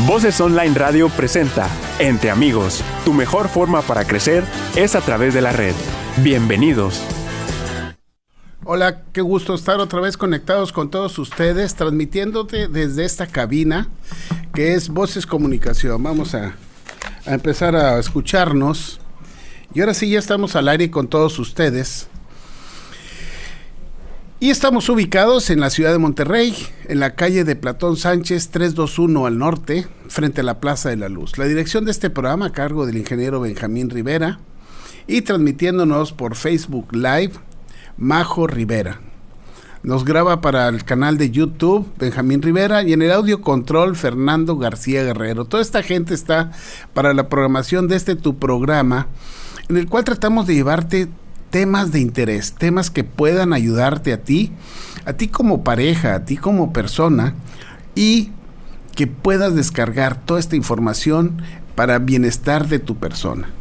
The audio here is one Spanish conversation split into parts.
Voces Online Radio presenta Entre Amigos. Tu mejor forma para crecer es a través de la red. Bienvenidos. Hola, qué gusto estar otra vez conectados con todos ustedes, transmitiéndote desde esta cabina que es Voces Comunicación. Vamos a empezar a escucharnos. Y ahora sí, ya estamos al aire con todos ustedes. Y estamos ubicados en la ciudad de Monterrey, en la calle de Platón Sánchez 321 al norte, frente a la Plaza de la Luz. La dirección de este programa a cargo del ingeniero Benjamín Rivera y transmitiéndonos por Facebook Live, Majo Rivera. Nos graba para el canal de YouTube Benjamín Rivera y en el audio control Fernando García Guerrero. Toda esta gente está para la programación de tu programa, en el cual tratamos de llevarte temas de interés, temas que puedan ayudarte a ti como pareja, a ti como persona, y que puedas descargar toda esta información para bienestar de tu persona.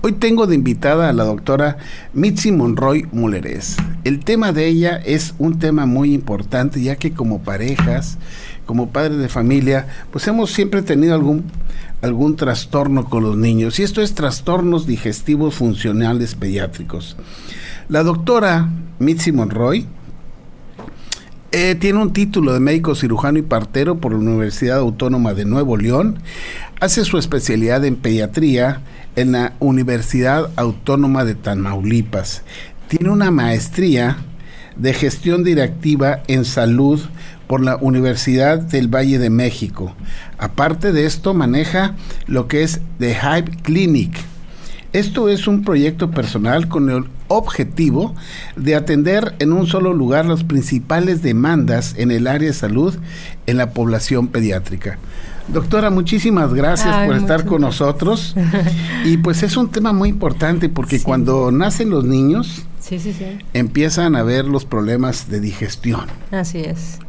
Hoy tengo de invitada a la doctora Mitzi Monroy Mullerés. El tema de ella es un tema muy importante, ya que como parejas, como padres de familia, pues hemos siempre tenido algún trastorno con los niños, y esto es trastornos digestivos funcionales pediátricos. La doctora Mitzi Monroy tiene un título de médico cirujano y partero por la Universidad Autónoma de Nuevo León. Hace su especialidad en pediatría en la Universidad Autónoma de Tamaulipas. Tiene una maestría de gestión directiva en salud por la Universidad del Valle de México. Aparte de esto, maneja lo que es The Hive Clinic. Esto es un proyecto personal con el objetivo de atender en un solo lugar las principales demandas en el área de salud en la población pediátrica. Doctora, muchísimas gracias por estar con nosotros. Y pues es un tema muy importante porque cuando nacen los niños, empiezan a ver los problemas de digestión. Así es.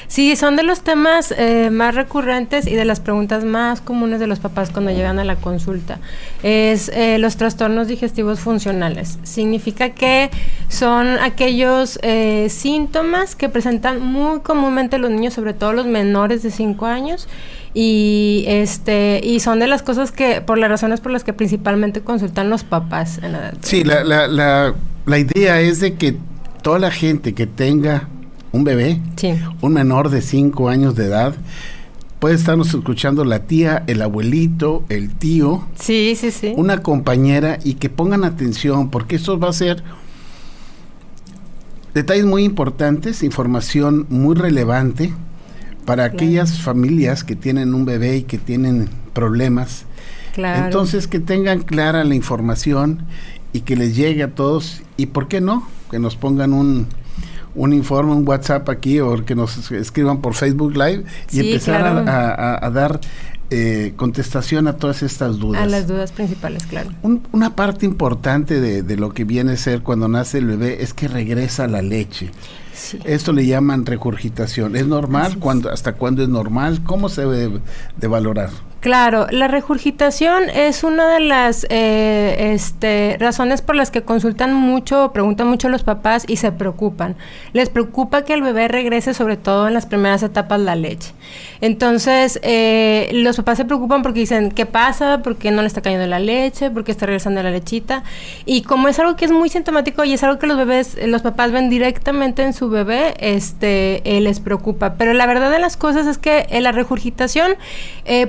Sí, son de los temas más recurrentes y de las preguntas más comunes de los papás cuando llegan a la consulta. Es los trastornos digestivos funcionales. Significa que son aquellos síntomas que presentan muy comúnmente los niños, sobre todo los menores de 5 años, y son de las cosas que, por las razones por las que principalmente consultan los papás en la edad. Sí, la idea es de que toda la gente que tenga un bebé, un menor de 5 años de edad, puede estarnos escuchando la tía, el abuelito, el tío, una compañera, y que pongan atención, porque eso va a ser detalles muy importantes, información muy relevante para aquellas familias que tienen un bebé y que tienen problemas. Entonces, que tengan clara la información y que les llegue a todos, y por qué no, que nos pongan un informe, un WhatsApp aquí, o que nos escriban por Facebook Live y empezar a dar contestación a todas estas dudas. A las dudas principales, claro. Una parte importante de lo que viene a ser cuando nace el bebé es que regresa la leche. Esto le llaman regurgitación. ¿Es normal? ¿Hasta cuándo es normal? ¿Cómo se debe de valorar? Claro, la regurgitación es una de las razones por las que consultan mucho, preguntan mucho a los papás y se preocupan. Les preocupa que el bebé regrese, sobre todo en las primeras etapas, la leche. Entonces, los papás se preocupan porque dicen, ¿qué pasa? ¿Por qué no le está cayendo la leche? ¿Por qué está regresando la lechita? Y como es algo que es muy sintomático y es algo que los papás ven directamente en su bebé, les preocupa. Pero la verdad de las cosas es que la regurgitación,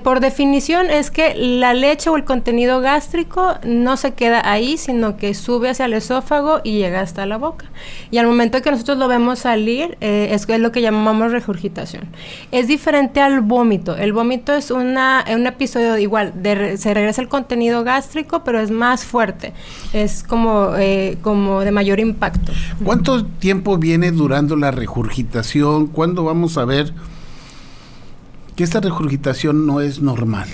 por definición, es que la leche o el contenido gástrico no se queda ahí, sino que sube hacia el esófago y llega hasta la boca. Y al momento que nosotros lo vemos salir, es lo que llamamos regurgitación. Es diferente al vómito. El vómito es un episodio igual, se regresa el contenido gástrico, pero es más fuerte. Es como de mayor impacto. ¿Cuánto tiempo viene durando la regurgitación? ¿Cuándo vamos a ver que esta regurgitación no es normal?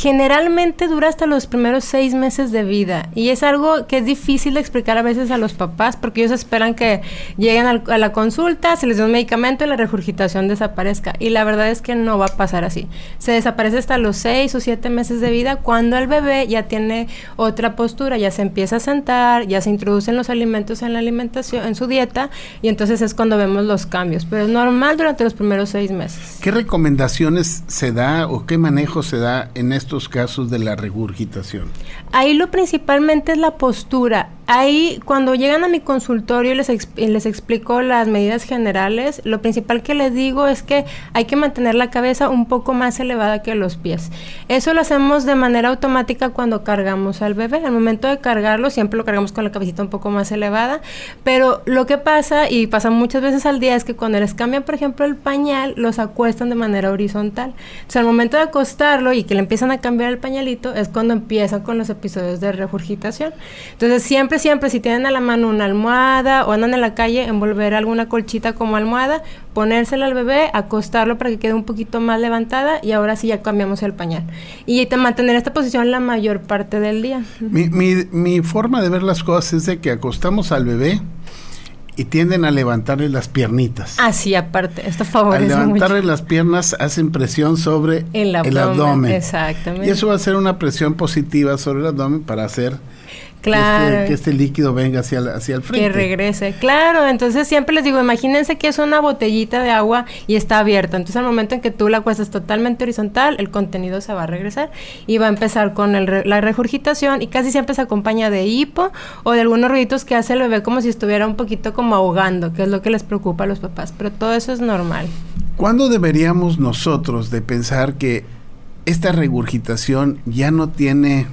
Generalmente dura hasta los primeros 6 meses de vida y es algo que es difícil de explicar a veces a los papás porque ellos esperan que lleguen a la consulta, se les dé un medicamento y la regurgitación desaparezca, y la verdad es que no va a pasar así. Se desaparece hasta los 6 o 7 meses de vida cuando el bebé ya tiene otra postura, ya se empieza a sentar, ya se introducen los alimentos en la alimentación, en su dieta, y entonces es cuando vemos los cambios, pero es normal durante los primeros 6 meses. ¿Qué recomendaciones se da o qué manejo se da en estos casos de la regurgitación? Ahí lo principalmente es la postura. Ahí, cuando llegan a mi consultorio y les explico las medidas generales, lo principal que les digo es que hay que mantener la cabeza un poco más elevada que los pies. Eso lo hacemos de manera automática cuando cargamos al bebé. Al momento de cargarlo, siempre lo cargamos con la cabecita un poco más elevada, pero lo que pasa, y pasa muchas veces al día, es que cuando les cambian, por ejemplo, el pañal, los acuestan de manera horizontal. Entonces, al momento de acostarlo y que le empiezan a cambiar el pañalito, es cuando empiezan con los episodios de regurgitación. Entonces, siempre, si tienen a la mano una almohada o andan en la calle, envolver alguna colchita como almohada, ponérsela al bebé, acostarlo para que quede un poquito más levantada, y ahora sí ya cambiamos el pañal. Y mantener esta posición la mayor parte del día. Mi forma de ver las cosas es de que acostamos al bebé y tienden a levantarle las piernitas. Ah, sí, aparte, esto favorece mucho. Al levantarle las piernas hacen presión sobre el abdomen. Exactamente. Y eso va a ser una presión positiva sobre el abdomen para hacer claro, que este líquido venga hacia el frente. Que regrese, claro. Entonces siempre les digo, imagínense que es una botellita de agua y está abierta. Entonces al momento en que tú la acuestas totalmente horizontal, el contenido se va a regresar y va a empezar con la regurgitación, y casi siempre se acompaña de hipo o de algunos ruiditos que hace el bebé como si estuviera un poquito como ahogando, que es lo que les preocupa a los papás. Pero todo eso es normal. ¿Cuándo deberíamos nosotros de pensar que esta regurgitación ya no tiene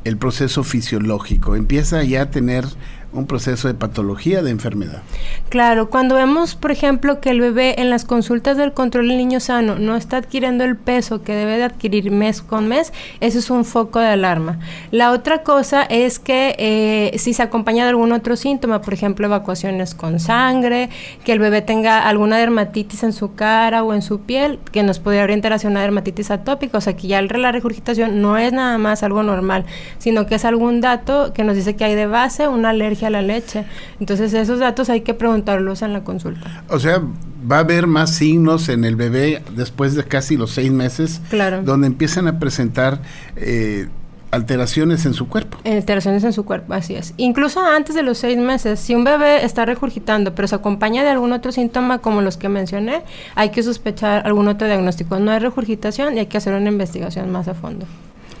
el proceso fisiológico, empieza ya a tener un proceso de patología, de enfermedad? Claro, cuando vemos, por ejemplo, que el bebé en las consultas del control del niño sano no está adquiriendo el peso que debe de adquirir mes con mes, eso es un foco de alarma. La otra cosa es que si se acompaña de algún otro síntoma, por ejemplo, evacuaciones con sangre, que el bebé tenga alguna dermatitis en su cara o en su piel, que nos podría orientar hacia una dermatitis atópica, o sea que ya la regurgitación no es nada más algo normal, sino que es algún dato que nos dice que hay de base una alergia a la leche. Entonces esos datos hay que preguntarlos en la consulta. O sea, va a haber más signos en el bebé después de casi los 6 meses, claro, donde empiezan a presentar alteraciones en su cuerpo. Alteraciones en su cuerpo, así es. Incluso antes de los 6 meses, si un bebé está regurgitando, pero se acompaña de algún otro síntoma como los que mencioné, hay que sospechar algún otro diagnóstico. No hay regurgitación y hay que hacer una investigación más a fondo.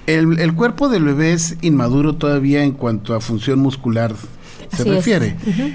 El cuerpo del bebé es inmaduro todavía en cuanto a función muscular se así refiere. Uh-huh.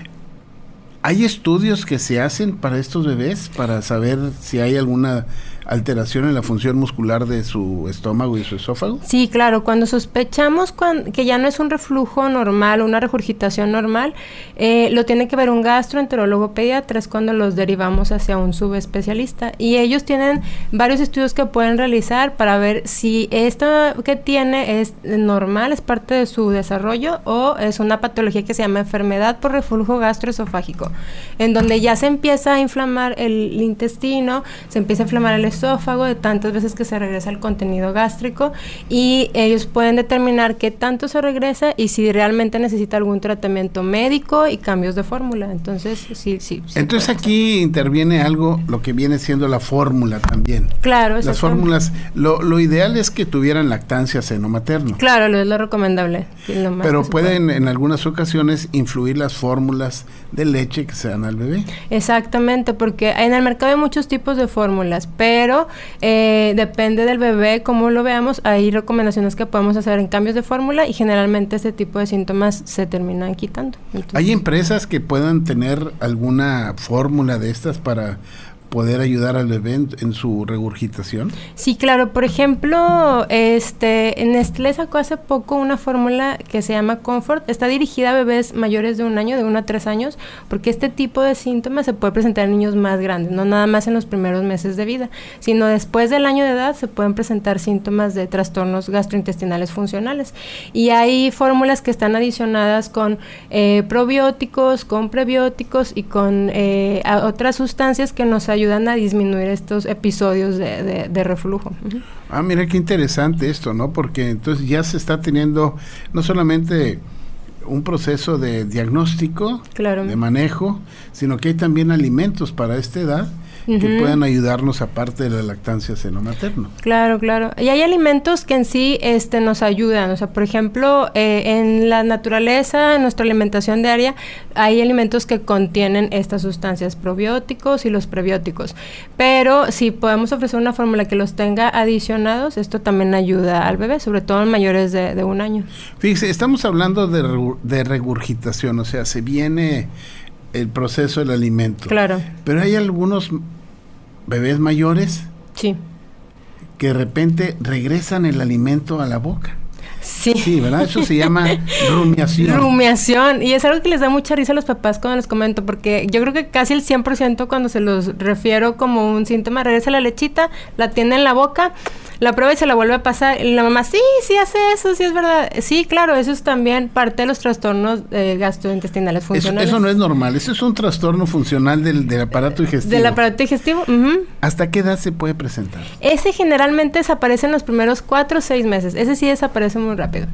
¿Hay estudios que se hacen para estos bebés para saber si hay alguna alteración en la función muscular de su estómago y su esófago? Sí, claro. Cuando sospechamos que ya no es un reflujo normal, una regurgitación normal, lo tiene que ver un gastroenterólogo pediatra, es cuando los derivamos hacia un subespecialista. Y ellos tienen varios estudios que pueden realizar para ver si esto que tiene es normal, es parte de su desarrollo, o es una patología que se llama enfermedad por reflujo gastroesofágico, en donde ya se empieza a inflamar el intestino, se empieza a inflamar el esófago de tantas veces que se regresa el contenido gástrico, y ellos pueden determinar qué tanto se regresa y si realmente necesita algún tratamiento médico y cambios de fórmula. Entonces, sí. Entonces aquí interviene algo, lo que viene siendo la fórmula también. Claro, las fórmulas, lo ideal es que tuvieran lactancia seno materno. Claro, es lo recomendable. Pero pueden en algunas ocasiones influir las fórmulas de leche que se dan al bebé. Exactamente, porque en el mercado hay muchos tipos de fórmulas, pero depende del bebé, como lo veamos, hay recomendaciones que podemos hacer en cambios de fórmula y generalmente este tipo de síntomas se terminan quitando. Entonces, ¿hay empresas que puedan tener alguna fórmula de estas para poder ayudar al bebé en su regurgitación? Sí, claro. Por ejemplo, Nestlé sacó hace poco una fórmula que se llama Comfort. Está dirigida a bebés mayores de 1 año, de 1 a 3 años, porque este tipo de síntomas se puede presentar en niños más grandes, no nada más en los primeros meses de vida, sino después del año de edad se pueden presentar síntomas de trastornos gastrointestinales funcionales. Y hay fórmulas que están adicionadas con probióticos, con prebióticos y con otras sustancias que nos ayudan ayudan a disminuir estos episodios de reflujo. Ah, mira qué interesante esto, ¿no? Porque entonces ya se está teniendo no solamente un proceso de diagnóstico, claro, de manejo, sino que hay también alimentos para esta edad que puedan ayudarnos aparte de la lactancia seno-materno. Claro, claro. Y hay alimentos que en sí nos ayudan. O sea, por ejemplo, en la naturaleza, en nuestra alimentación diaria, hay alimentos que contienen estas sustancias, probióticos y los prebióticos. Pero si podemos ofrecer una fórmula que los tenga adicionados, esto también ayuda al bebé, sobre todo en mayores de 1 año. Fíjese, estamos hablando de regurgitación, o sea, se viene el proceso del alimento. Claro. Pero hay algunos bebés mayores, sí, que de repente regresan el alimento a la boca. Sí. Sí, ¿verdad? Eso se llama rumiación. Rumiación. Y es algo que les da mucha risa a los papás cuando les comento, porque yo creo que casi el 100% cuando se los refiero como un síntoma, regresa la lechita, la tiene en la boca, la prueba y se la vuelve a pasar. Y la mamá, sí hace eso, sí es verdad. Sí, claro, eso es también parte de los trastornos gastrointestinales funcionales. Eso no es normal, eso es un trastorno funcional del aparato digestivo. Del aparato digestivo, ¿Hasta qué edad se puede presentar? Ese generalmente desaparece en los primeros 4 o 6 meses. Ese sí desaparece muy rápido.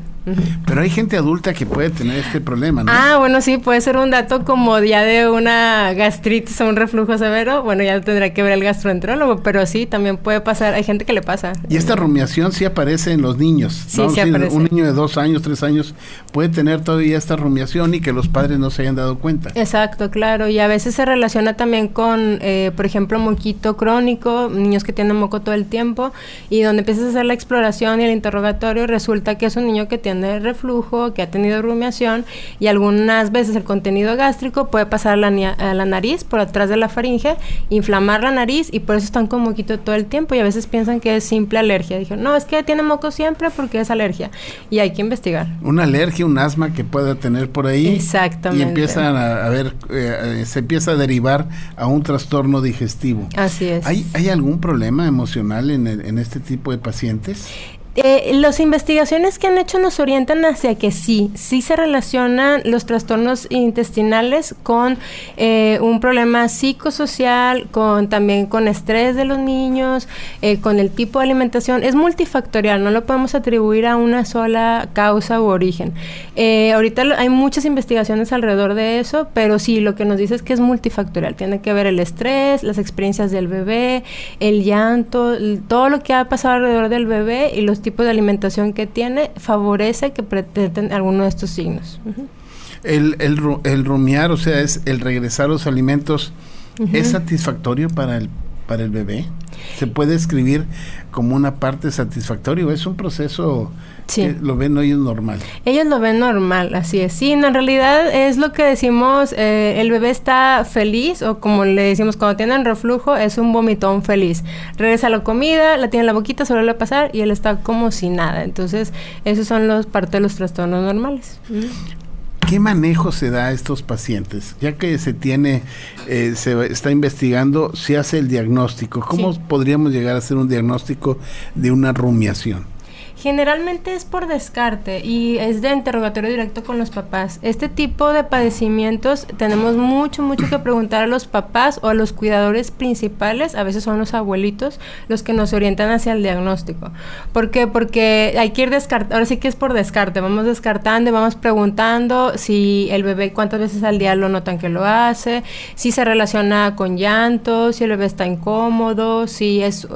Pero hay gente adulta que puede tener este problema, ¿no? Ah, bueno, sí, puede ser un dato como ya de una gastritis o un reflujo severo. Bueno, ya tendrá que ver el gastroenterólogo, pero sí, también puede pasar. Hay gente que le pasa. Y esta rumiación sí aparece en los niños, ¿no? Sí aparece. Un niño de 2 años, 3 años puede tener todavía esta rumiación y que los padres no se hayan dado cuenta. Exacto, claro. Y a veces se relaciona también con, por ejemplo, moquito crónico, niños que tienen moco todo el tiempo, y donde empiezas a hacer la exploración y el interrogatorio, resulta que es un niño que tiene reflujo, que ha tenido rumiación, y algunas veces el contenido gástrico puede pasar a la nariz, por atrás de la faringe, inflamar la nariz, y por eso están con moquito todo el tiempo, y a veces piensan que es simple alergia. Dijeron, no, es que tiene moco siempre porque es alergia, y hay que investigar. Una alergia, un asma que pueda tener por ahí. Exactamente. Y empiezan a ver, se empieza a derivar a un trastorno digestivo. Así es. ¿Hay algún problema emocional en este tipo de pacientes? Las investigaciones que han hecho nos orientan hacia que sí se relacionan los trastornos intestinales con un problema psicosocial, también con estrés de los niños, con el tipo de alimentación. Es multifactorial, no lo podemos atribuir a una sola causa u origen. Ahorita hay muchas investigaciones alrededor de eso, pero sí, lo que nos dice es que es multifactorial. Tiene que ver el estrés, las experiencias del bebé, el llanto, todo lo que ha pasado alrededor del bebé y los tipos de alimentación que tiene favorece que presenten alguno de estos signos. El rumiar, o sea, es el regresar a los alimentos, ¿es satisfactorio para el bebé? ¿Se puede escribir como una parte satisfactoria o es un proceso que lo ven ellos normal? Ellos lo ven normal, así es. Sí, en realidad es lo que decimos, el bebé está feliz, o como le decimos cuando tienen reflujo, es un vomitón feliz. Regresa a la comida, la tiene en la boquita, se vuelve a pasar y él está como si nada. Entonces, esos son parte de los trastornos normales. ¿Qué manejo se da a estos pacientes? Ya que se está investigando, se hace el diagnóstico. ¿Cómo podríamos llegar a hacer un diagnóstico de una rumiación? Generalmente es por descarte y es de interrogatorio directo con los papás. Este tipo de padecimientos tenemos mucho que preguntar a los papás o a los cuidadores principales, a veces son los abuelitos, los que nos orientan hacia el diagnóstico. ¿Por qué? Porque hay que ir descartando, ahora sí que es por descarte, vamos descartando y vamos preguntando si el bebé cuántas veces al día lo notan que lo hace, si se relaciona con llanto, si el bebé está incómodo, si es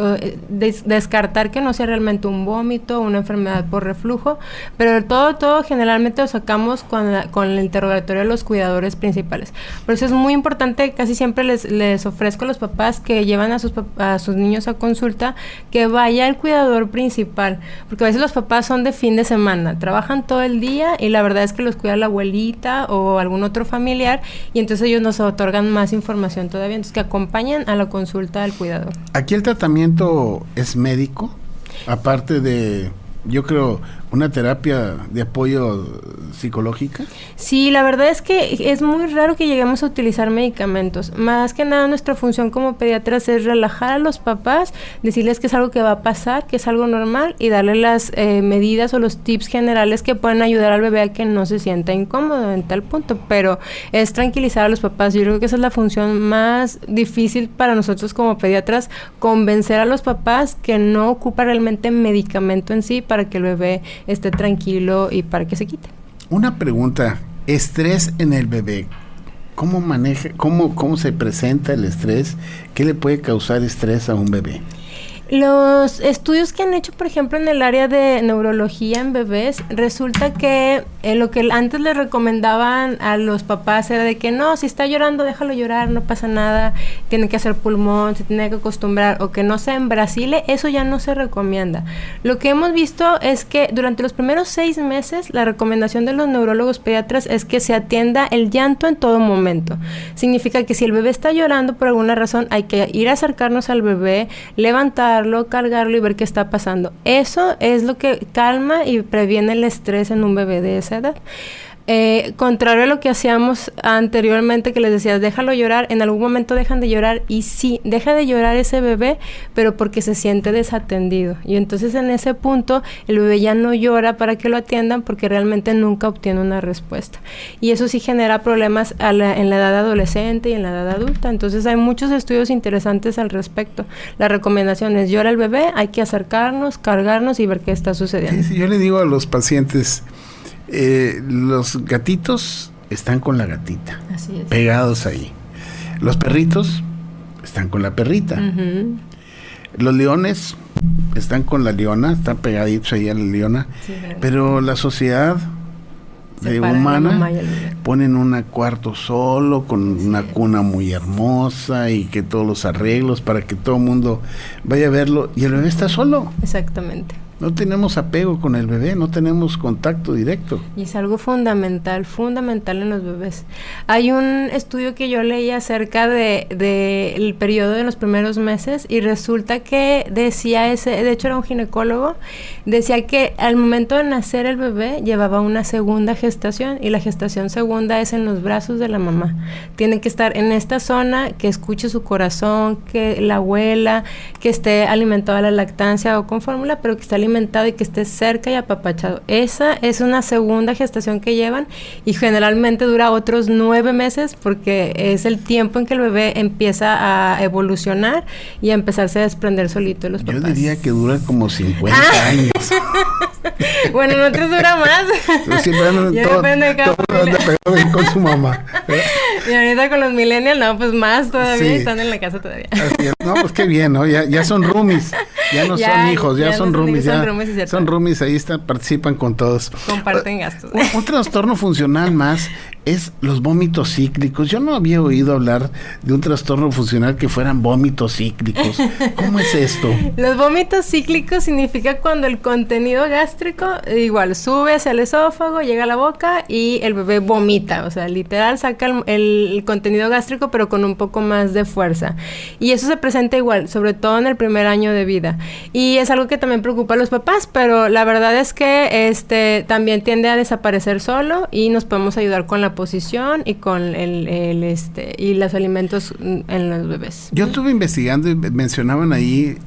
descartar que no sea realmente un vómito, una enfermedad por reflujo, pero todo generalmente lo sacamos con el interrogatorio de los cuidadores principales. Por eso es muy importante, casi siempre les ofrezco a los papás que llevan a sus niños a consulta, que vaya el cuidador principal, porque a veces los papás son de fin de semana, trabajan todo el día y la verdad es que los cuida la abuelita o algún otro familiar y entonces ellos nos otorgan más información todavía, entonces que acompañen a la consulta del cuidador. ¿Aquí el tratamiento es médico? Aparte de yo creo, una terapia de apoyo psicológica. Sí, la verdad es que es muy raro que lleguemos a utilizar medicamentos. Más que nada nuestra función como pediatras es relajar a los papás, decirles que es algo que va a pasar, que es algo normal y darle las medidas o los tips generales que pueden ayudar al bebé a que no se sienta incómodo en tal punto, pero es tranquilizar a los papás. Yo creo que esa es la función más difícil para nosotros como pediatras, convencer a los papás que no ocupa realmente medicamento en sí para que el bebé esté tranquilo y para que se quite. Una pregunta, estrés en el bebé, ¿cómo maneja, cómo se presenta el estrés? ¿Qué le puede causar estrés a un bebé? Los estudios que han hecho, por ejemplo, en el área de neurología en bebés, resulta que lo que antes les recomendaban a los papás era de que no, si está llorando, déjalo llorar, no pasa nada, tiene que hacer pulmón, se tiene que acostumbrar, o que no se embrasile, eso ya no se recomienda. Lo que hemos visto es que durante los primeros 6 meses, la recomendación de los neurólogos pediatras es que se atienda el llanto en todo momento. Significa que si el bebé está llorando por alguna razón, hay que ir a acercarnos al bebé, levantar, cargarlo y ver qué está pasando. Eso es lo que calma y previene el estrés en un bebé de esa edad. Contrario a lo que hacíamos anteriormente, que les decías, déjalo llorar, en algún momento dejan de llorar, y sí, deja de llorar ese bebé, pero porque se siente desatendido. Y entonces en ese punto, el bebé ya no llora para que lo atiendan porque realmente nunca obtiene una respuesta. Y eso sí genera problemas en la edad adolescente y en la edad adulta. Entonces hay muchos estudios interesantes al respecto. La recomendación es, llora el bebé, hay que acercarnos, cargarnos y ver qué está sucediendo. Sí, yo le digo a los pacientes, los gatitos están con la gatita, así es, pegados ahí. Los perritos están con la perrita. Uh-huh. Los leones están con la leona, están pegaditos ahí a la leona. Sí, pero la sociedad humana ponen un cuarto solo con una cuna muy hermosa y que todos los arreglos para que todo el mundo vaya a verlo, y el bebé está solo. Exactamente. No tenemos apego con el bebé, no tenemos contacto directo. Y es algo fundamental en los bebés. Hay un estudio que yo leí acerca de el periodo de los primeros meses, y resulta que decía de hecho era un ginecólogo, decía que al momento de nacer el bebé llevaba una segunda gestación, y la gestación segunda es en los brazos de la mamá. Tiene que estar en esta zona, que escuche su corazón, que la abuela, que esté alimentado a la lactancia o con fórmula, pero que esté alimentado y que esté cerca y apapachado. Esa es una segunda gestación que llevan, y generalmente dura otros 9 meses porque es el tiempo en que el bebé empieza a evolucionar y a empezarse a desprender solito de los papás. Yo diría que dura como 50 años. Bueno, en otros dura más. Todo con su mamá. Y ahorita con los millennials, no, pues más todavía, sí. Están en la casa todavía. Así es. No, pues qué bien, ¿no? Ya son roomies, ya no son hijos, ya son roomies. Son roomies, ahí participan con todos. Comparten gastos. Un trastorno funcional más es los vómitos cíclicos. Yo no había oído hablar de un trastorno funcional que fueran vómitos cíclicos. ¿Cómo es esto? Los vómitos cíclicos significa cuando el contenido gástrico igual sube hacia el esófago, llega a la boca y el bebé vomita. O sea, literal saca el contenido gástrico, pero con un poco más de fuerza. Y eso se presenta igual, sobre todo en el primer año de vida. Y es algo que también preocupa a los papás, pero la verdad es que también tiende a desaparecer solo, y nos podemos ayudar con la posición y con y los alimentos en los bebés. Yo estuve investigando y mencionaban ahí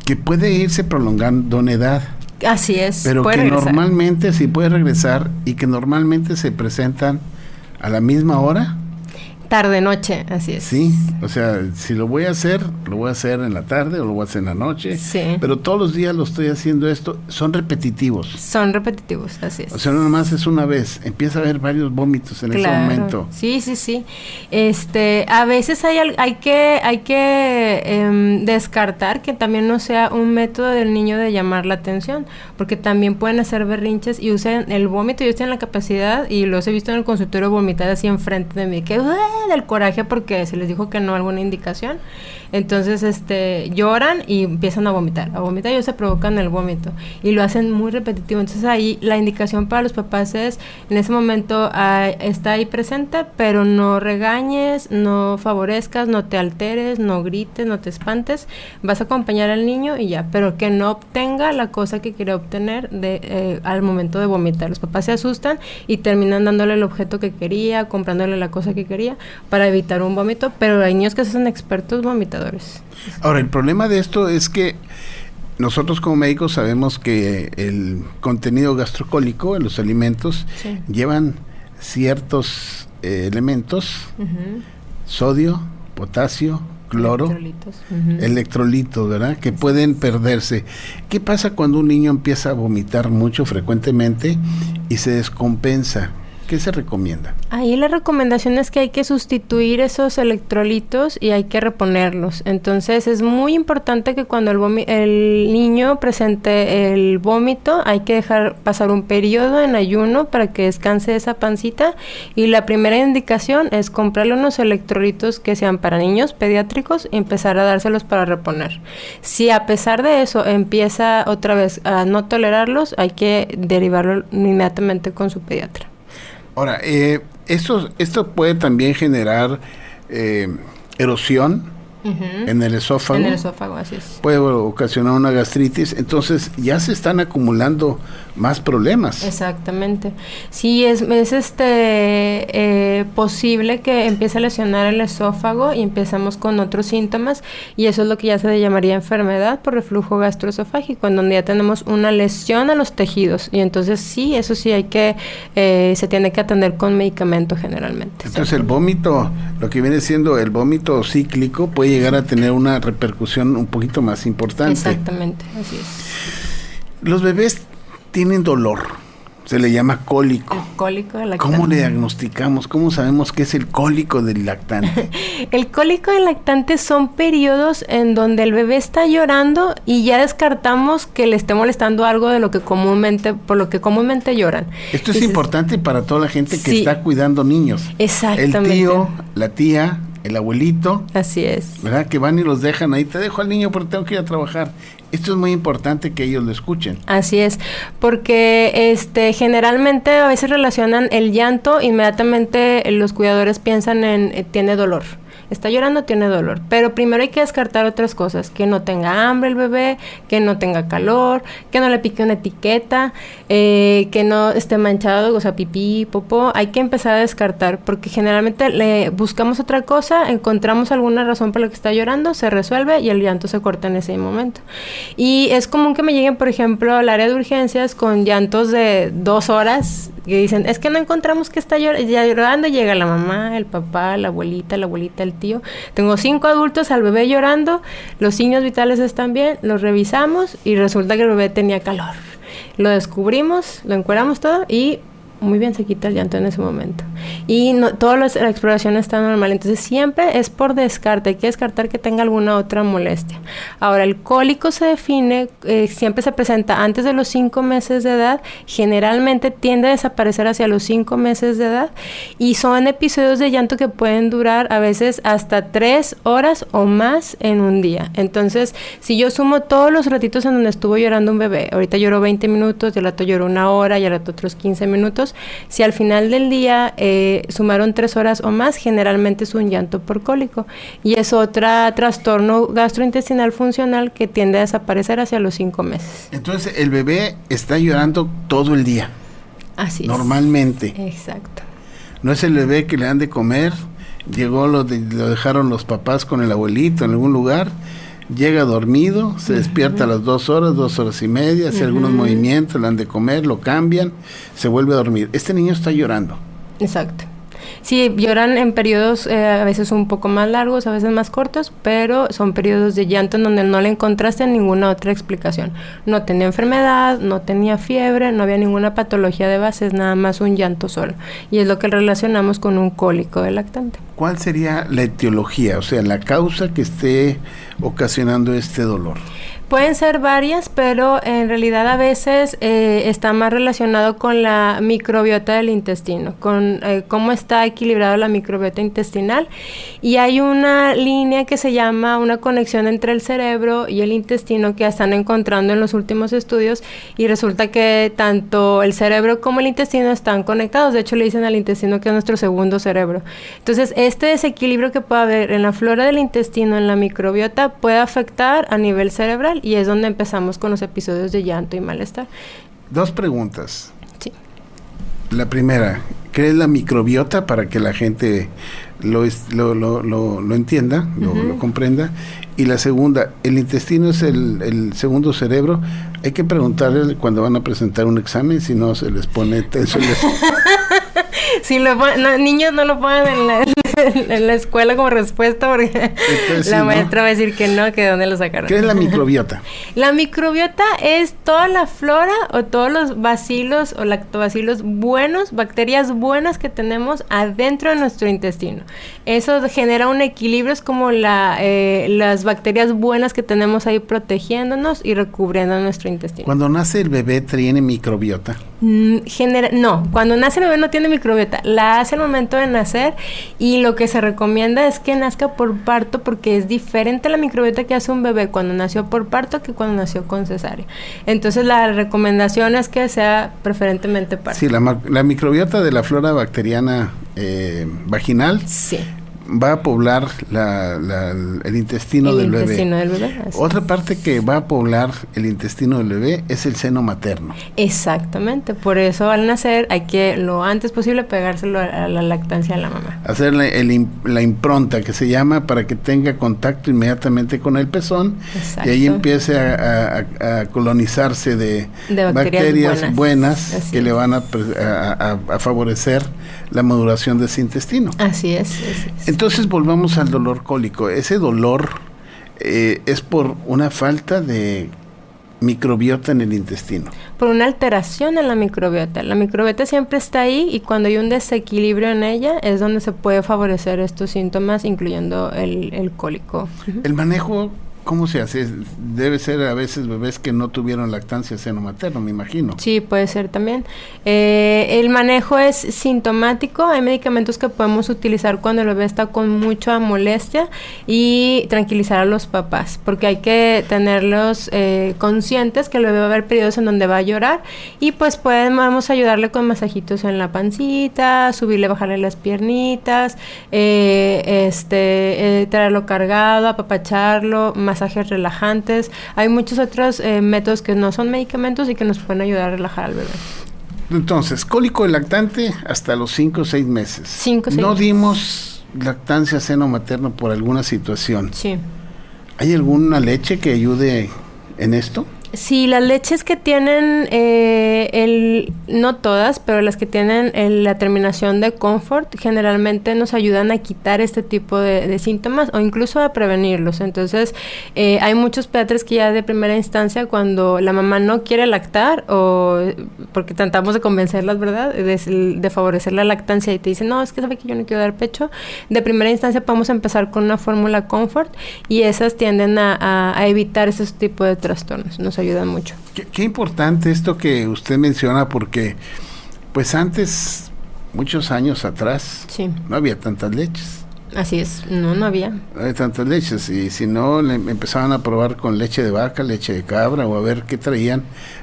que puede irse prolongando en edad. Así es. Pero que regresar. Normalmente sí puede regresar, y que normalmente se presentan a la misma hora. Tarde-noche, así es. Sí, o sea, si lo voy a hacer en la tarde o lo voy a hacer en la noche. Sí. Pero todos los días lo estoy haciendo esto, son repetitivos. Son repetitivos, así es. O sea, no nomás es una vez, empieza a haber varios vómitos en ese momento. Sí. A veces hay que descartar que también no sea un método del niño de llamar la atención, porque también pueden hacer berrinches y usan el vómito. Yo tengo la capacidad, y los he visto en el consultorio vomitar así enfrente de mí, que del coraje porque se les dijo que no, alguna indicación, Entonces, lloran y empiezan a vomitar y ellos se provocan el vómito y lo hacen muy repetitivo. Entonces ahí la indicación para los papás es, en ese momento está ahí presente, pero no regañes, no favorezcas, no te alteres, no grites, no te espantes, vas a acompañar al niño y ya, pero que no obtenga la cosa que quiere obtener al momento de vomitar. Los papás se asustan y terminan dándole el objeto que quería, comprándole la cosa que quería para evitar un vómito, pero hay niños que son expertos vomitadores. Ahora, el problema de esto es que nosotros como médicos sabemos que el contenido gastrocólico en los alimentos llevan ciertos elementos, sodio, potasio, cloro, electrolitos, ¿verdad? Que pueden perderse. ¿Qué pasa cuando un niño empieza a vomitar mucho frecuentemente y se descompensa? ¿Qué se recomienda? Ahí la recomendación es que hay que sustituir esos electrolitos y hay que reponerlos. Entonces es muy importante que cuando el niño presente el vómito hay que dejar pasar un periodo en ayuno para que descanse esa pancita, y la primera indicación es comprarle unos electrolitos que sean para niños pediátricos y empezar a dárselos para reponer. Si a pesar de eso empieza otra vez a no tolerarlos, hay que derivarlo inmediatamente con su pediatra. Ahora, esto puede también generar erosión en el esófago. En el esófago, así es. Puede ocasionar una gastritis, entonces ya se están acumulando más problemas. Exactamente. Sí, es posible que empiece a lesionar el esófago y empezamos con otros síntomas, y eso es lo que ya se llamaría enfermedad por reflujo gastroesofágico, en donde ya tenemos una lesión a los tejidos, y entonces sí, eso sí hay que, se tiene que atender con medicamento generalmente. Entonces el vómito, lo que viene siendo el vómito cíclico, puede llegar a tener una repercusión un poquito más importante. Exactamente, así es. Los bebés tienen dolor, se le llama cólico. El cólico del lactante. ¿Cómo le diagnosticamos? ¿Cómo sabemos qué es el cólico del lactante? El cólico del lactante son periodos en donde el bebé está llorando y ya descartamos que le esté molestando algo de lo que por lo que comúnmente lloran. Esto es importante para toda la gente que está cuidando niños. Exactamente. El tío, la tía, el abuelito. Así es. ¿Verdad? Que van y los dejan ahí. Te dejo al niño porque tengo que ir a trabajar. Esto es muy importante que ellos lo escuchen. Así es, porque generalmente a veces relacionan el llanto, inmediatamente los cuidadores piensan en tiene dolor. Está llorando, tiene dolor. Pero primero hay que descartar otras cosas. Que no tenga hambre el bebé, que no tenga calor, que no le pique una etiqueta, que no esté manchado, o sea, pipí, popó. Hay que empezar a descartar, porque generalmente le buscamos otra cosa, encontramos alguna razón por la que está llorando, se resuelve y el llanto se corta en ese momento. Y es común que me lleguen, por ejemplo, al área de urgencias con llantos de 2 horas, que dicen, es que no encontramos que está llorando, y llega la mamá, el papá, la abuelita, el tío. Tengo 5 adultos, al bebé llorando, los signos vitales están bien, los revisamos y resulta que el bebé tenía calor. Lo descubrimos, lo encueramos todo y muy bien, se quita el llanto en ese momento. Y toda la exploración está normal. Entonces siempre es por descarte. Hay que descartar que tenga alguna otra molestia. Ahora, el cólico se define, siempre se presenta antes de los 5 meses de edad. Generalmente tiende a desaparecer hacia los 5 meses de edad. Y son episodios de llanto que pueden durar a veces hasta 3 horas o más en un día. Entonces, si yo sumo todos los ratitos en donde estuvo llorando un bebé, ahorita lloró 20 minutos, y al rato lloró 1 hora, y al rato otros 15 minutos, si al final del día sumaron 3 horas o más, generalmente es un llanto por cólico, y es otro trastorno gastrointestinal funcional que tiende a desaparecer hacia los 5 meses. Entonces el bebé está llorando todo el día. Así es. Normalmente. Exacto. No es el bebé que le dan de comer, llegó, lo dejaron los papás con el abuelito en algún lugar, llega dormido, se despierta a las 2 horas, 2 horas y media, hace algunos movimientos, le dan de comer, lo cambian, se vuelve a dormir. Este niño está llorando. Exacto. Sí, lloran en periodos a veces un poco más largos, a veces más cortos, pero son periodos de llanto en donde no le encontraste ninguna otra explicación. No tenía enfermedad, no tenía fiebre, no había ninguna patología de base, es nada más un llanto solo. Y es lo que relacionamos con un cólico del lactante. ¿cuál sería la etiología? O sea, la causa que esté ocasionando este dolor. Pueden ser varias, pero en realidad a veces está más relacionado con la microbiota del intestino, con cómo está equilibrada la microbiota intestinal. Y hay una línea que se llama una conexión entre el cerebro y el intestino que están encontrando en los últimos estudios, y resulta que tanto el cerebro como el intestino están conectados. De hecho, le dicen al intestino que es nuestro segundo cerebro. Entonces, este desequilibrio que puede haber en la flora del intestino, en la microbiota, puede afectar a nivel cerebral, y es donde empezamos con los episodios de llanto y malestar. 2 preguntas. Sí. La primera, ¿qué es la microbiota para que la gente lo entienda, lo comprenda? Y la segunda, ¿el intestino es el segundo cerebro? Hay que preguntarle cuando van a presentar un examen, si no se les pone tenso. Si niños no lo pongan en la escuela como respuesta, porque entonces, la maestra va a decir que no, que de dónde lo sacaron. ¿Qué es la microbiota? La microbiota es toda la flora o todos los bacilos o lactobacilos buenos, bacterias buenas que tenemos adentro de nuestro intestino. Eso genera un equilibrio, es como las bacterias buenas que tenemos ahí protegiéndonos y recubriendo nuestro intestino. Cuando nace el bebé, ¿tiene microbiota? No, cuando nace el bebé no tiene microbiota, la hace al momento de nacer, y lo que se recomienda es que nazca por parto, porque es diferente la microbiota que hace un bebé cuando nació por parto que cuando nació con cesárea. Entonces la recomendación es que sea preferentemente parto. Sí, la microbiota de la flora bacteriana vaginal, sí, va a poblar el intestino del bebé. Otra parte que va a poblar el intestino del bebé es el seno materno. Exactamente, por eso al nacer hay que lo antes posible pegárselo a la lactancia de la mamá. Hacerle la impronta que se llama, para que tenga contacto inmediatamente con el pezón. Exacto. Y ahí empiece a colonizarse de bacterias buenas que le van a favorecer la maduración de ese intestino. Así es. Entonces volvamos al dolor cólico. Ese dolor es por una falta de microbiota en el intestino. Por una alteración en la microbiota. La microbiota siempre está ahí, y cuando hay un desequilibrio en ella es donde se puede favorecer estos síntomas, incluyendo el cólico. El manejo, ¿cómo se hace? Debe ser a veces bebés que no tuvieron lactancia seno materno, me imagino. Sí, puede ser también. El manejo es sintomático. Hay medicamentos que podemos utilizar cuando el bebé está con mucha molestia, y tranquilizar a los papás, porque hay que tenerlos conscientes que el bebé va a haber periodos en donde va a llorar, y pues podemos ayudarle con masajitos en la pancita, subirle, bajarle las piernitas, traerlo cargado, apapacharlo, masajes relajantes. Hay muchos otros métodos que no son medicamentos y que nos pueden ayudar a relajar al bebé. Entonces, cólico del lactante hasta los 5 o 6 meses. 5 o 6 ¿No meses. dimos lactancia seno materno por alguna situación? Sí. ¿Hay alguna leche que ayude en esto? Sí, las leches que tienen, no todas, pero las que tienen la terminación de Comfort, generalmente nos ayudan a quitar este tipo de síntomas, o incluso a prevenirlos. Entonces, hay muchos pediatras que ya de primera instancia, cuando la mamá no quiere lactar, o porque tratamos de convencerlas, ¿verdad?, de favorecer la lactancia, y te dicen, no, es que sabe que yo no quiero dar pecho, de primera instancia podemos empezar con una fórmula Comfort, y esas tienden a evitar esos tipos de trastornos. Nos ayudan mucho. Qué importante esto que usted menciona, porque pues antes, muchos años atrás, sí, no había tantas leches. Así es, no había. No había tantas leches, y si no, empezaban a probar con leche de vaca, leche de cabra, o a ver qué traían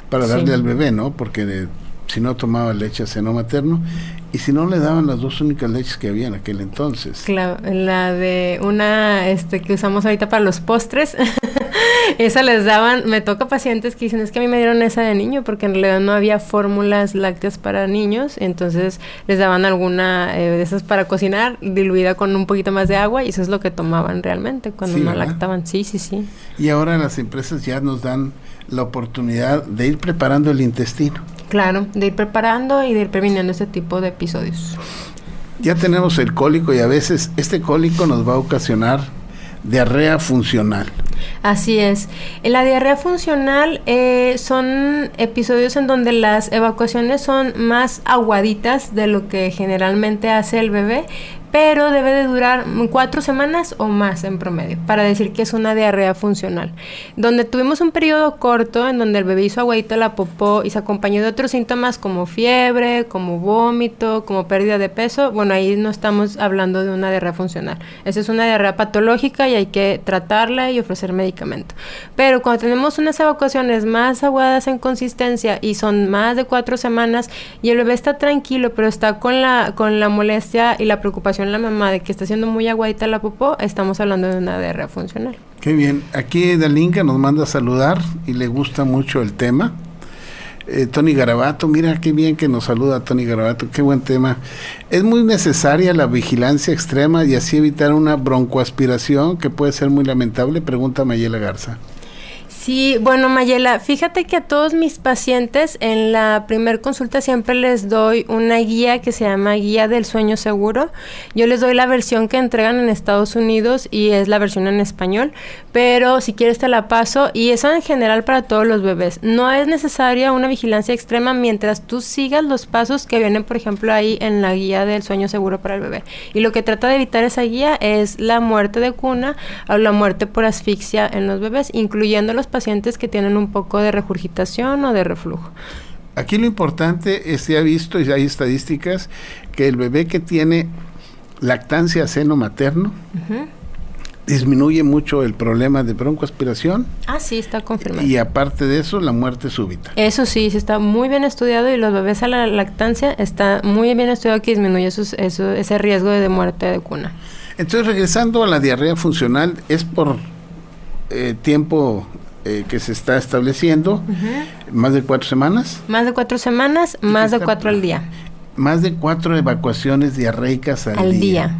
para darle al bebé, ¿no? Porque si no tomaba leche seno materno, y si no le daban las 2 únicas leches que había en aquel entonces. Claro, la de una que usamos ahorita para los postres, esa les daban. Me toca pacientes que dicen, es que a mí me dieron esa de niño, porque en realidad no había fórmulas lácteas para niños, entonces les daban alguna de esas para cocinar, diluida con un poquito más de agua, y eso es lo que tomaban realmente cuando no lactaban. Sí. Y ahora las empresas ya nos dan la oportunidad de ir preparando el intestino. Claro, de ir preparando y de ir previniendo este tipo de episodios. Ya tenemos el cólico, y a veces este cólico nos va a ocasionar diarrea funcional. Así es. En la diarrea funcional son episodios en donde las evacuaciones son más aguaditas de lo que generalmente hace el bebé, pero debe de durar 4 semanas o más en promedio para decir que es una diarrea funcional. Donde tuvimos un periodo corto en donde el bebé hizo aguadita la popó y se acompañó de otros síntomas como fiebre, como vómito, como pérdida de peso, bueno, ahí no estamos hablando de una diarrea funcional. Esa es una diarrea patológica y hay que tratarla y ofrecer medicamento. Pero cuando tenemos unas evacuaciones más aguadas en consistencia y son más de 4 semanas y el bebé está tranquilo, pero está con la molestia y la preocupación la mamá de que está haciendo muy aguadita la popó, estamos hablando de una diarrea funcional. Qué bien. Aquí Dalinka nos manda a saludar y le gusta mucho el tema. Tony Garabato, mira qué bien que nos saluda Tony Garabato, qué buen tema. Es muy necesaria la vigilancia extrema y así evitar una broncoaspiración que puede ser muy lamentable, pregunta Mayela Garza. Sí, bueno, Mayela, fíjate que a todos mis pacientes en la primer consulta siempre les doy una guía que se llama Guía del Sueño Seguro. Yo les doy la versión que entregan en Estados Unidos y es la versión en español, pero si quieres te la paso y eso en general para todos los bebés. No es necesaria una vigilancia extrema mientras tú sigas los pasos que vienen, por ejemplo, ahí en la Guía del Sueño Seguro para el bebé. Y lo que trata de evitar esa guía es la muerte de cuna o la muerte por asfixia en los bebés, incluyendo los pacientes que tienen un poco de regurgitación o de reflujo. Aquí lo importante es, se ha visto y hay estadísticas que el bebé que tiene lactancia a seno materno disminuye mucho el problema de broncoaspiración. Ah, sí, está confirmado. Y aparte de eso, la muerte súbita. Eso sí, está muy bien estudiado y los bebés a la lactancia está muy bien estudiado que disminuye ese riesgo de muerte de cuna. Entonces, regresando a la diarrea funcional, es por tiempo que se está estableciendo, más de 4 semanas. Más de 4 semanas, más de 4 al día. Más de 4 evacuaciones diarreicas al día.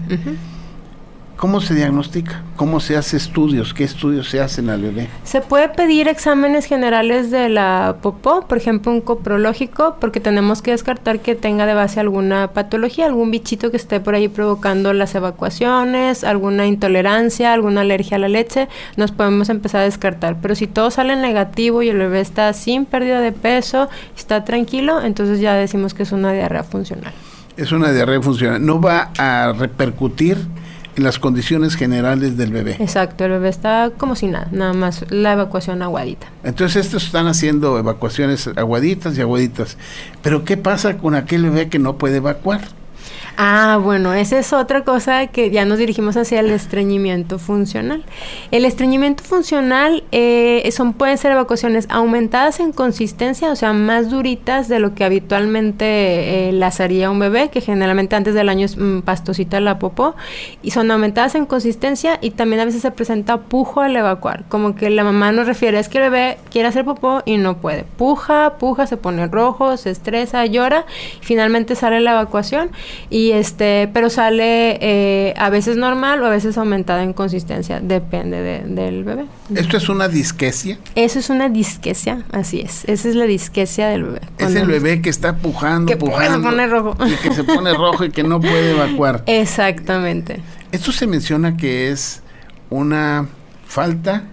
¿Cómo se diagnostica? ¿Cómo se hace estudios? ¿Qué estudios se hacen al bebé? Se puede pedir exámenes generales de la popó, por ejemplo un coprológico, porque tenemos que descartar que tenga de base alguna patología, algún bichito que esté por ahí provocando las evacuaciones, alguna intolerancia, alguna alergia a la leche, nos podemos empezar a descartar. Pero si todo sale negativo y el bebé está sin pérdida de peso, está tranquilo, entonces ya decimos que es una diarrea funcional. Es una diarrea funcional. No va a repercutir en las condiciones generales del bebé. Exacto, el bebé está como si nada más la evacuación aguadita. Entonces estos están haciendo evacuaciones aguaditas y aguaditas. Pero ¿qué pasa con aquel bebé que no puede evacuar? Ah, bueno, esa es otra cosa que ya nos dirigimos hacia el estreñimiento funcional. El estreñimiento funcional pueden ser evacuaciones aumentadas en consistencia, o sea, más duritas de lo que habitualmente las haría un bebé, que generalmente antes del año es pastosita la popó, y son aumentadas en consistencia y también a veces se presenta pujo al evacuar, como que la mamá nos refiere, es que el bebé quiere hacer popó y no puede. Puja, se pone rojo, se estresa, llora, y finalmente sale la evacuación pero sale a veces normal o a veces aumentada en consistencia, depende del bebé. ¿Esto es una disquesia? Eso es una disquesia, así es. Esa es la disquesia del bebé. Es el bebé que está pujando, que se pone rojo. Y que se pone rojo y que no puede evacuar. Exactamente. Esto se menciona que es una falta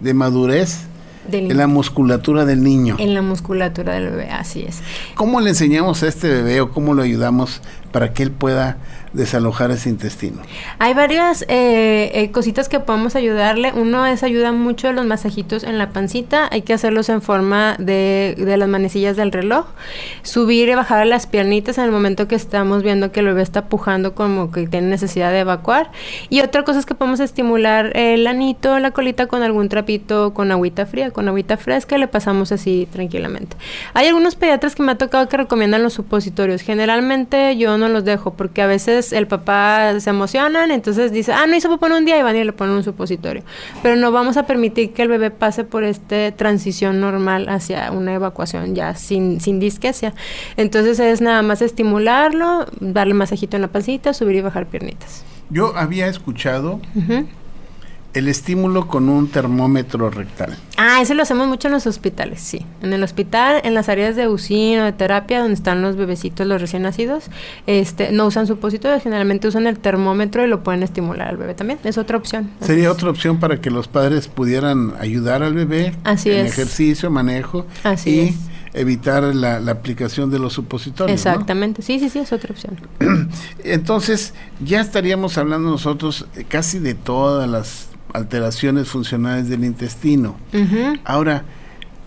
de madurez en la musculatura del niño. En la musculatura del bebé, así es. ¿Cómo le enseñamos a este bebé o cómo lo ayudamos para que él pueda desalojar ese intestino? Hay varias cositas que podemos ayudarle. Uno es ayuda mucho a los masajitos en la pancita. Hay que hacerlos en forma de las manecillas del reloj. Subir y bajar las piernitas en el momento que estamos viendo que el bebé está pujando como que tiene necesidad de evacuar. Y otra cosa es que podemos estimular el anito, la colita con algún trapito, con agüita fría, con agüita fresca, le pasamos así tranquilamente. Hay algunos pediatras que me ha tocado que recomiendan los supositorios. Generalmente yo no los dejo porque a veces el papá se emocionan, entonces dice, no hizo popó en un día y van y le ponen un supositorio. Pero no vamos a permitir que el bebé pase por transición normal hacia una evacuación ya sin disquesia. Entonces es nada más estimularlo, darle masajito en la pancita, subir y bajar piernitas. Yo había escuchado el estímulo con un termómetro rectal. Eso lo hacemos mucho en los hospitales, sí. En el hospital, en las áreas de UCI o de terapia, donde están los bebecitos, los recién nacidos, no usan supositorios, generalmente usan el termómetro y lo pueden estimular al bebé también. Es otra opción. Sería otra opción para que los padres pudieran ayudar al bebé. Así en es. Ejercicio, manejo. Así es. evitar la aplicación de los supositorios. Exactamente, ¿no? sí, es otra opción. Entonces, ya estaríamos hablando nosotros casi de todas las alteraciones funcionales del intestino. Uh-huh. Ahora,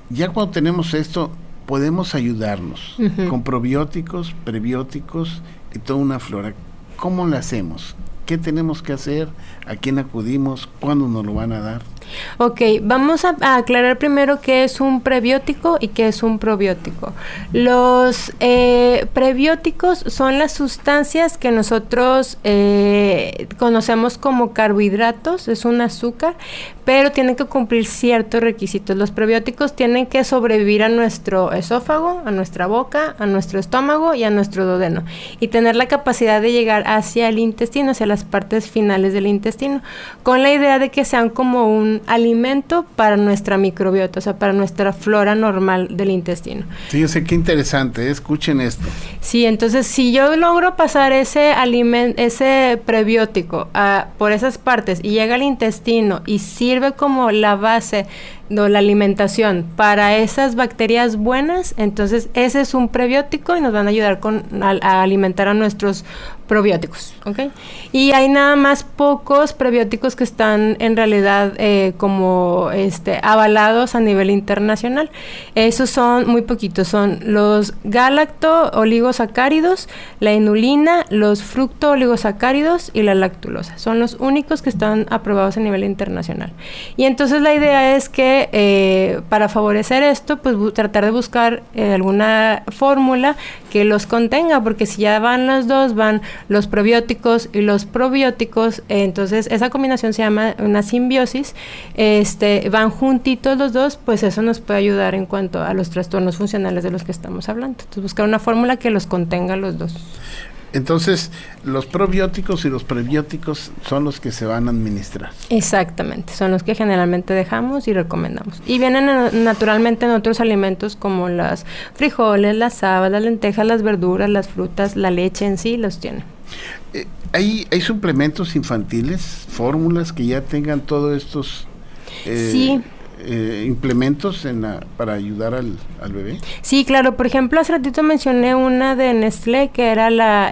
ya cuando tenemos esto, podemos ayudarnos con probióticos, prebióticos y toda una flora. ¿Cómo lo hacemos? ¿Qué tenemos que hacer? ¿A quién acudimos? ¿Cuándo nos lo van a dar? Ok, vamos a aclarar primero qué es un prebiótico y qué es un probiótico. Los prebióticos son las sustancias que nosotros conocemos como carbohidratos, es un azúcar, pero tienen que cumplir ciertos requisitos. Los prebióticos tienen que sobrevivir a nuestro esófago, a nuestra boca, a nuestro estómago y a nuestro duodeno, y tener la capacidad de llegar hacia el intestino, hacia las partes finales del intestino, con la idea de que sean como un alimento para nuestra microbiota, o sea, para nuestra flora normal del intestino. Sí, yo sé, qué interesante, escuchen esto. Sí, entonces, si yo logro pasar ese prebiótico por esas partes y llega al intestino y sirve como la base de la alimentación para esas bacterias buenas, entonces ese es un prebiótico y nos van a ayudar a alimentar a nuestros probióticos, ¿ok? Y hay nada más pocos prebióticos que están en realidad como avalados a nivel internacional. Esos son muy poquitos, son los galacto-oligosacáridos, la inulina, los fructo-oligosacáridos y la lactulosa. Son los únicos que están aprobados a nivel internacional. Y entonces la idea es que para favorecer esto, pues tratar de buscar alguna fórmula que los contenga, porque si ya van los dos, van los prebióticos y los probióticos, entonces esa combinación se llama una simbiosis, van juntitos los dos, pues eso nos puede ayudar en cuanto a los trastornos funcionales de los que estamos hablando. Entonces buscar una fórmula que los contenga los dos. Entonces, los probióticos y los prebióticos son los que se van a administrar. Exactamente, son los que generalmente dejamos y recomendamos. Y vienen naturalmente en otros alimentos como los frijoles, las habas, las lentejas, las verduras, las frutas, la leche en sí los tiene. ¿Hay suplementos infantiles, fórmulas que ya tengan todos estos sí. Implementos para ayudar al bebé? Sí, claro. Por ejemplo, hace ratito mencioné una de Nestlé que era la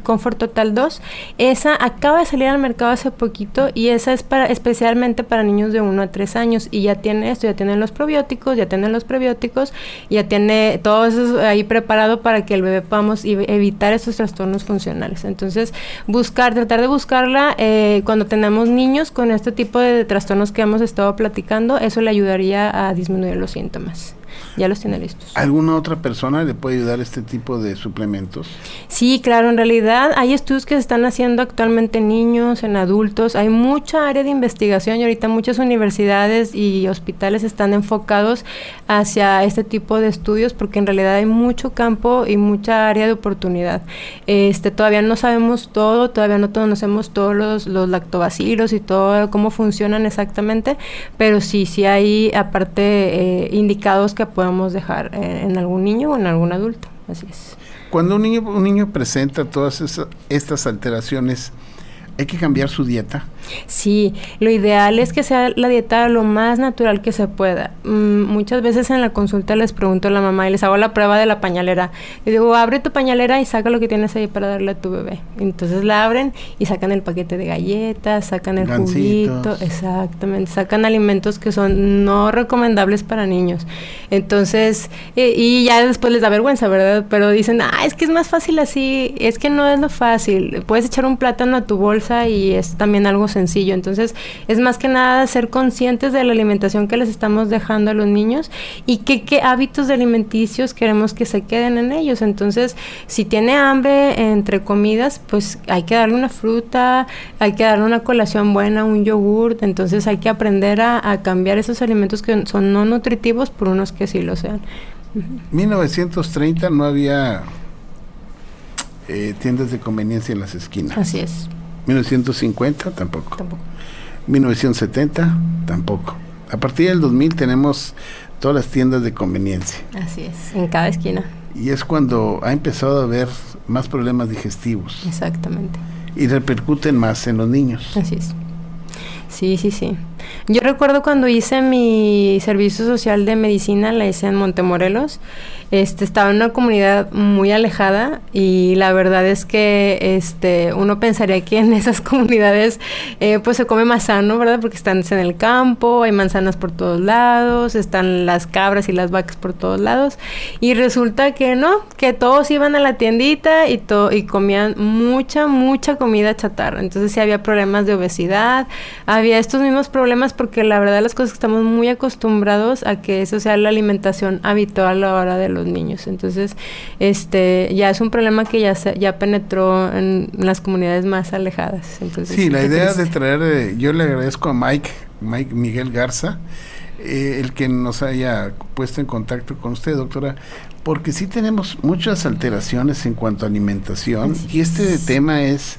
Comfort Total 2. Esa acaba de salir al mercado hace poquito y esa es especialmente para niños de 1 a 3 años y ya tiene esto, ya tienen los probióticos, ya tienen los prebióticos, ya tiene todo eso ahí preparado para que el bebé podamos evitar esos trastornos funcionales. Entonces, tratar de buscarla cuando tenemos niños con este tipo de trastornos que hemos estado platicando, eso le ayudaría a disminuir los síntomas. Ya los tiene listos. ¿Alguna otra persona le puede ayudar este tipo de suplementos? Sí, claro, en realidad hay estudios que se están haciendo actualmente en niños, en adultos, hay mucha área de investigación y ahorita muchas universidades y hospitales están enfocados hacia este tipo de estudios porque en realidad hay mucho campo y mucha área de oportunidad. Todavía no sabemos todo, todavía no conocemos todos los lactobacilos y todo cómo funcionan exactamente, pero sí hay aparte indicados que podemos dejar en algún niño o en algún adulto, así es. Cuando un niño presenta todas estas alteraciones, ¿hay que cambiar su dieta? Sí, lo ideal es que sea la dieta lo más natural que se pueda. Muchas veces en la consulta les pregunto a la mamá y les hago la prueba de la pañalera. Y digo, abre tu pañalera y saca lo que tienes ahí para darle a tu bebé. Entonces la abren y sacan el paquete de galletas, sacan el juguito, exactamente, sacan alimentos que son no recomendables para niños. Entonces, y ya después les da vergüenza, ¿verdad? Pero dicen, es que es más fácil así. Es que no es lo fácil. Puedes echar un plátano a tu bolsa y es también algo sencillo. Entonces, es más que nada ser conscientes de la alimentación que les estamos dejando a los niños y qué hábitos alimenticios queremos que se queden en ellos. Entonces, si tiene hambre entre comidas, pues hay que darle una fruta, hay que darle una colación buena, un yogurt. Entonces, hay que aprender a cambiar esos alimentos que son no nutritivos por unos que sí lo sean. 1930 no había tiendas de conveniencia en las esquinas. Así es. 1950 tampoco. 1970 tampoco. A partir del 2000 tenemos todas las tiendas de conveniencia. Así es, en cada esquina. Y es cuando ha empezado a haber más problemas digestivos. Exactamente. Y repercuten más en los niños. Así es. Sí. Yo recuerdo cuando hice mi servicio social de medicina, la hice en Montemorelos. Estaba en una comunidad muy alejada y la verdad es que uno pensaría que en esas comunidades pues se come más sano, ¿verdad? Porque están en el campo, hay manzanas por todos lados, están las cabras y las vacas por todos lados, y resulta que no, que todos iban a la tiendita y comían mucha comida chatarra. Entonces sí había problemas de obesidad, había estos mismos problemas porque la verdad las cosas que estamos muy acostumbrados a que eso sea la alimentación habitual a la hora de los niños. Entonces ya es un problema que ya penetró en las comunidades más alejadas. Entonces, sí, la idea de traer, yo le agradezco a Mike Miguel Garza, el que nos haya puesto en contacto con usted, doctora, porque sí tenemos muchas alteraciones en cuanto a alimentación, y este tema es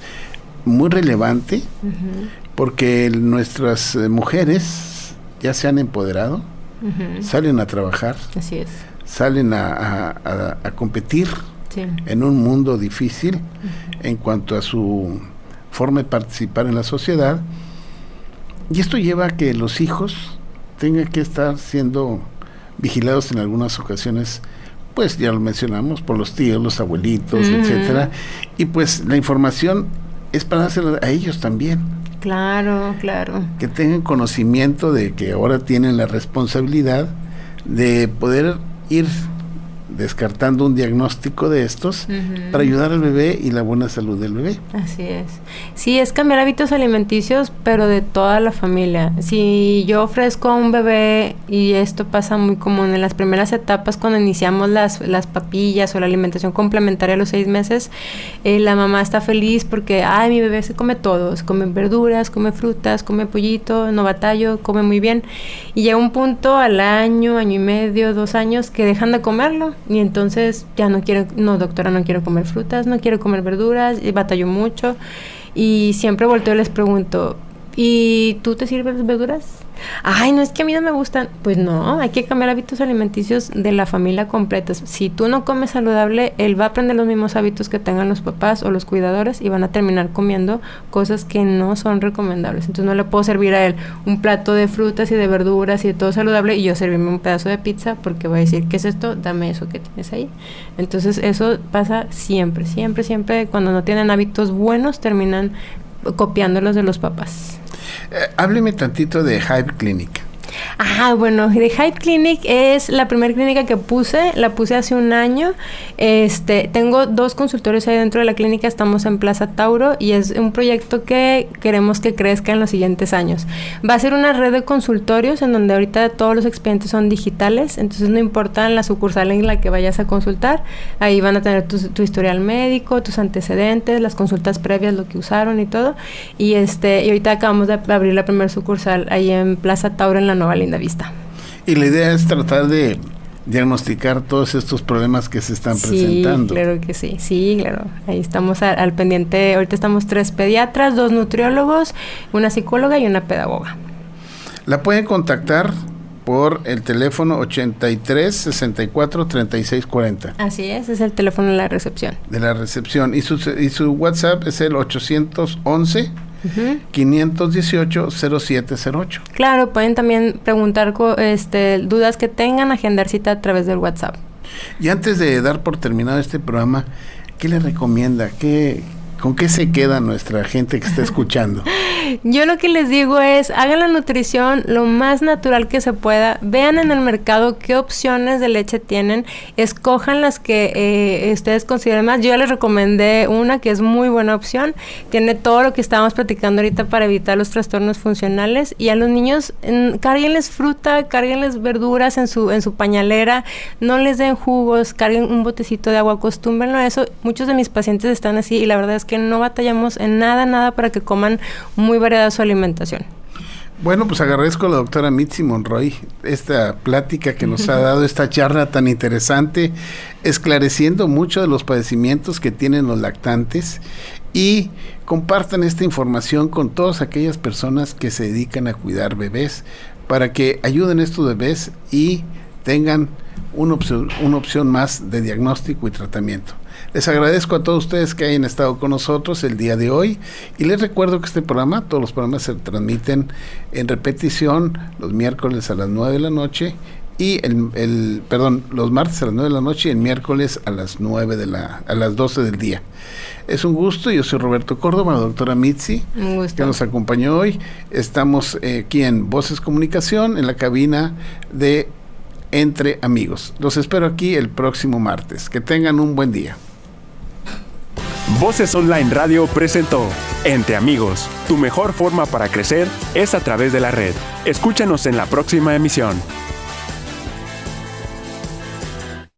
muy relevante, porque nuestras mujeres ya se han empoderado, salen a trabajar, así es, salen a competir en un mundo difícil en cuanto a su forma de participar en la sociedad, y esto lleva a que los hijos tengan que estar siendo vigilados en algunas ocasiones, pues ya lo mencionamos, por los tíos, los abuelitos, etcétera, y pues la información es para dársela a ellos también. Claro. Que tengan conocimiento de que ahora tienen la responsabilidad de poder ir descartando un diagnóstico de estos para ayudar al bebé y la buena salud del bebé. Así es. Sí, es cambiar hábitos alimenticios, pero de toda la familia. Si yo ofrezco a un bebé, y esto pasa muy común en las primeras etapas cuando iniciamos las papillas o la alimentación complementaria a los 6 meses, la mamá está feliz porque, mi bebé se come todo, se come verduras, come frutas, come pollito, no batallo, come muy bien. Y llega un punto al año y medio, 2 años, que dejan de comerlo. Y entonces ya no quiero, no doctora, no quiero comer frutas, no quiero comer verduras, y batallo mucho. Y siempre volteo y les pregunto, ¿y tú te sirves las verduras? No, es que a mí no me gustan. Pues no, hay que cambiar hábitos alimenticios de la familia completa. Si tú no comes saludable, él va a aprender los mismos hábitos que tengan los papás o los cuidadores y van a terminar comiendo cosas que no son recomendables. Entonces no le puedo servir a él un plato de frutas y de verduras y de todo saludable y yo servirme un pedazo de pizza porque voy a decir, ¿qué es esto? Dame eso que tienes ahí. Entonces eso pasa siempre cuando no tienen hábitos buenos, terminan copiándolos de los papás. Hábleme tantito de Hype Clinic. Bueno, The Hype Clinic es la primera clínica que la puse hace un año. Tengo 2 consultorios ahí dentro de la clínica, estamos en Plaza Tauro y es un proyecto que queremos que crezca en los siguientes años. Va a ser una red de consultorios en donde ahorita todos los expedientes son digitales, entonces no importa en la sucursal en la que vayas a consultar, ahí van a tener tu historial médico, tus antecedentes, las consultas previas, lo que usaron y todo. Y ahorita acabamos de abrir la primera sucursal ahí en Plaza Tauro en la Nueva Linda Vista. Y la idea es tratar de diagnosticar todos estos problemas que se están presentando. Claro que sí, claro. Ahí estamos al pendiente. Ahorita estamos 3 pediatras, 2 nutriólogos, una psicóloga y una pedagoga. La pueden contactar por el teléfono 83 64 36 40. Así es el teléfono de la recepción. Y su WhatsApp es el 811 518-0708. Claro, pueden también preguntar dudas que tengan, agendar cita a través del WhatsApp. Y antes de dar por terminado este programa, ¿qué le recomienda? ¿Con qué se queda nuestra gente que está escuchando? Yo lo que les digo es, hagan la nutrición lo más natural que se pueda, vean en el mercado qué opciones de leche tienen, escojan las que ustedes consideren más. Yo ya les recomendé una que es muy buena opción, tiene todo lo que estábamos platicando ahorita para evitar los trastornos funcionales, y a los niños cárguenles fruta, cárguenles verduras en su pañalera, no les den jugos, carguen un botecito de agua, acostúmbrenlo a eso. Muchos de mis pacientes están así y la verdad es que no batallamos en nada para que coman muy variada su alimentación. Bueno, pues agradezco a la doctora Mitzi Monroy esta plática que nos ha dado, esta charla tan interesante, esclareciendo mucho de los padecimientos que tienen los lactantes, y compartan esta información con todas aquellas personas que se dedican a cuidar bebés para que ayuden a estos bebés y tengan una opción más de diagnóstico y tratamiento. Les agradezco a todos ustedes que hayan estado con nosotros el día de hoy y les recuerdo que este programa, todos los programas se transmiten en repetición los miércoles a las 9 de la noche y los martes a las 9 de la noche y el miércoles a las 12 del día. Es un gusto, yo soy Roberto Córdoba, la doctora Mitzi, que nos acompañó hoy. Estamos aquí en Voces Comunicación, en la cabina de Entre Amigos. Los espero aquí el próximo martes. Que tengan un buen día. Voces Online Radio presentó Entre Amigos. Tu mejor forma para crecer es a través de la red. Escúchanos en la próxima emisión.